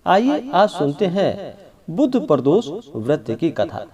आइए आज सुनते हैं बुध प्रदोष व्रत की कथा।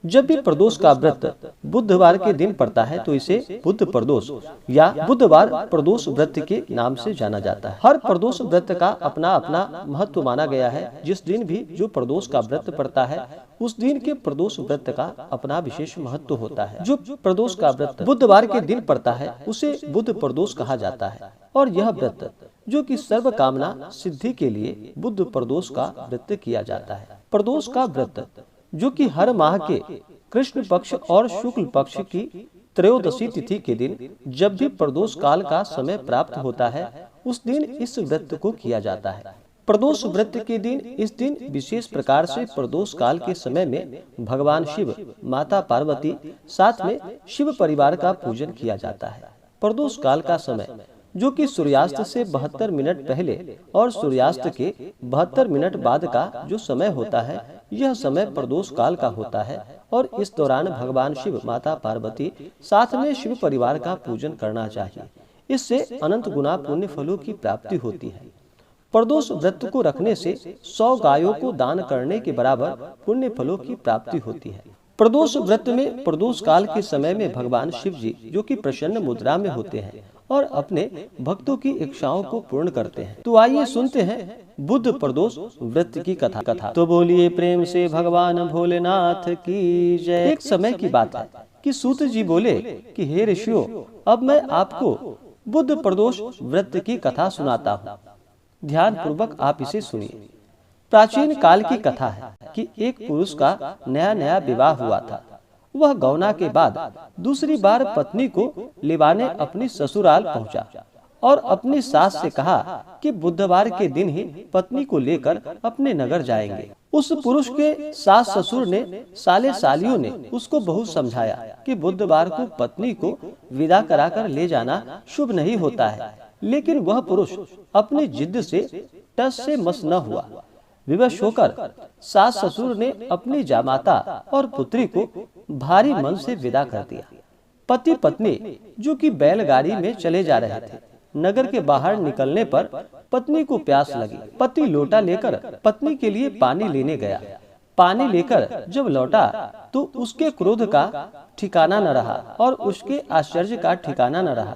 जब भी प्रदोष का व्रत बुधवार के दिन पड़ता है तो इसे बुध प्रदोष या बुधवार प्रदोष व्रत के नाम से जाना जाता है। हर प्रदोष व्रत का अपना अपना महत्व माना गया है। जिस दिन भी जो प्रदोष का व्रत पड़ता है उस दिन के प्रदोष व्रत का अपना विशेष महत्व होता है। जो प्रदोष का व्रत बुधवार के दिन पड़ता है उसे बुध प्रदोष कहा जाता है। और यह व्रत जो कि सर्व कामना सिद्धि के लिए बुध प्रदोष का व्रत किया जाता है। प्रदोष का व्रत जो कि हर माह के कृष्ण पक्ष और शुक्ल पक्ष की त्रयोदशी तिथि के दिन जब भी प्रदोष काल का समय प्राप्त होता है उस दिन इस व्रत को किया जाता है। प्रदोष व्रत के दिन इस दिन विशेष प्रकार से प्रदोष काल के समय में भगवान शिव, माता पार्वती साथ में शिव परिवार का पूजन किया जाता है। प्रदोष काल का समय जो कि सूर्यास्त से 72 मिनट पहले और सूर्यास्त के 72 मिनट बाद का जो समय होता है यह समय प्रदोष काल का होता है। और इस दौरान भगवान शिव, माता पार्वती साथ में शिव परिवार का पूजन करना चाहिए। इससे अनंत गुना पुण्य फलों की प्राप्ति होती है। प्रदोष व्रत को रखने से 100 गायों को दान करने के बराबर पुण्य फलों की प्राप्ति होती है। प्रदोष व्रत में प्रदोष काल के समय में भगवान शिव जी जो कि प्रसन्न मुद्रा में होते हैं और अपने भक्तों की इच्छाओं को पूर्ण करते हैं। तो आइए सुनते हैं बुध प्रदोष व्रत की कथा। तो बोलिए प्रेम से भगवान भोलेनाथ की जय। एक समय की बात है कि सूत जी बोले कि हे ऋषियों, अब मैं आपको बुध प्रदोष व्रत की कथा सुनाता हूँ। ध्यान पूर्वक आप इसे सुनिए। प्राचीन काल की कथा है कि एक पुरुष का नया विवाह हुआ था। वह गौना के बाद दूसरी बार पत्नी को लिवाने अपनी ससुराल पहुंचा और अपनी सास से कहा कि बुधवार के दिन ही पत्नी को लेकर अपने नगर जाएंगे। उस पुरुष के सास ससुर ने, साले सालियों ने उसको बहुत समझाया कि बुधवार को पत्नी को विदा कराकर ले जाना शुभ नहीं होता है। लेकिन वह पुरुष अपनी जिद से टस से मस न हुआ। विवश होकर सास ससुर ने अपनी जामाता और पुत्री को भारी मन से विदा कर दिया। पति पत्नी जो कि बैलगाड़ी में चले जा रहे थे। नगर के बाहर निकलने पर पत्नी को प्यास लगी। पति लोटा लेकर पत्नी के लिए पानी लेने गया। पानी लेकर जब लौटा तो उसके क्रोध का ठिकाना न रहा और उसके आश्चर्य का ठिकाना न रहा,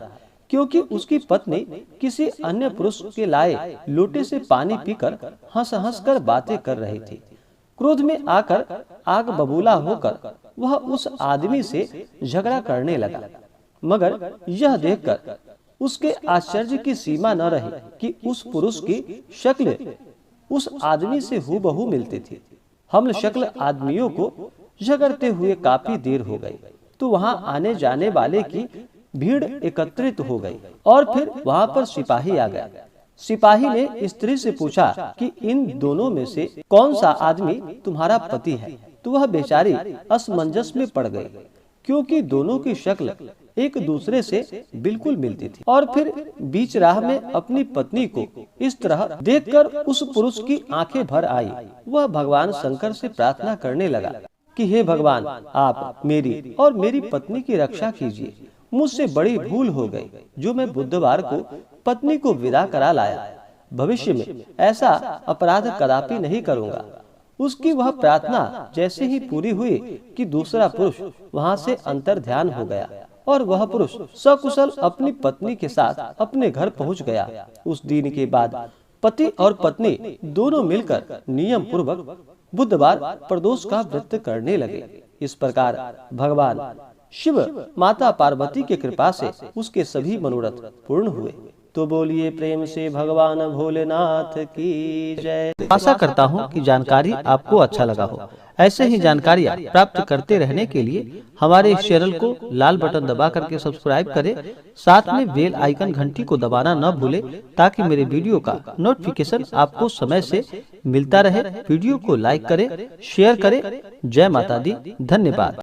क्योंकि उसकी पत्नी किसी अन्य पुरुष के लाए लोटे से पानी पीकर हंस हंस कर बातें कर रही थी। क्रोध में आकर आग बबूला होकर वह उस आदमी से झगड़ा करने लगा। मगर यह देखकर उसके आश्चर्य की सीमा न रही कि उस पुरुष की शक्ल उस आदमी से हूबहू मिलती थी। हम शक्ल आदमियों को झगड़ते हुए काफी देर हो गई तो वहां आने जाने वाले की भीड़ एकत्रित हो गई और फिर वहां पर सिपाही आ गया। सिपाही ने स्त्री से पूछा कि इन दोनों में से कौन सा आदमी तुम्हारा पति है। तो वह बेचारी असमंजस में पड़ गई, क्योंकि दोनों की शक्ल एक दूसरे से बिल्कुल मिलती थी। और फिर बीच राह में अपनी पत्नी को इस तरह देखकर उस पुरुष की आंखें भर आई। वह भगवान शंकर से प्रार्थना करने लगा कि हे भगवान, आप मेरी और मेरी पत्नी की रक्षा कीजिए। मुझसे बड़ी भूल हो गई जो मैं बुधवार को पत्नी को विदा करा लाया। भविष्य में ऐसा अपराध कदापि नहीं करूंगा। उसकी वह प्रार्थना जैसे ही पूरी हुई कि दूसरा पुरुष वहां से अंतर ध्यान हो गया और वह पुरुष सकुशल अपनी पत्नी के साथ अपने घर पहुंच गया। उस दिन के बाद पति और पत्नी दोनों मिलकर नियम पूर्वक बुधवार प्रदोष का व्रत करने लगे। इस प्रकार भगवान शिव, माता पार्वती की कृपा से उसके सभी मनोरथ पूर्ण हुए। तो बोलिए प्रेम से भगवान भोलेनाथ की जय। आशा करता हूँ कि जानकारी आपको अच्छा लगा हो। ऐसे ही जानकारियाँ प्राप्त करते रहने के लिए हमारे इस चैनल को लाल बटन दबा करके सब्सक्राइब करें। साथ में बेल आइकन घंटी को दबाना न भूले ताकि मेरे वीडियो का नोटिफिकेशन आपको समय से मिलता रहे। वीडियो को लाइक करें, शेयर करें। जय माता दी। धन्यवाद।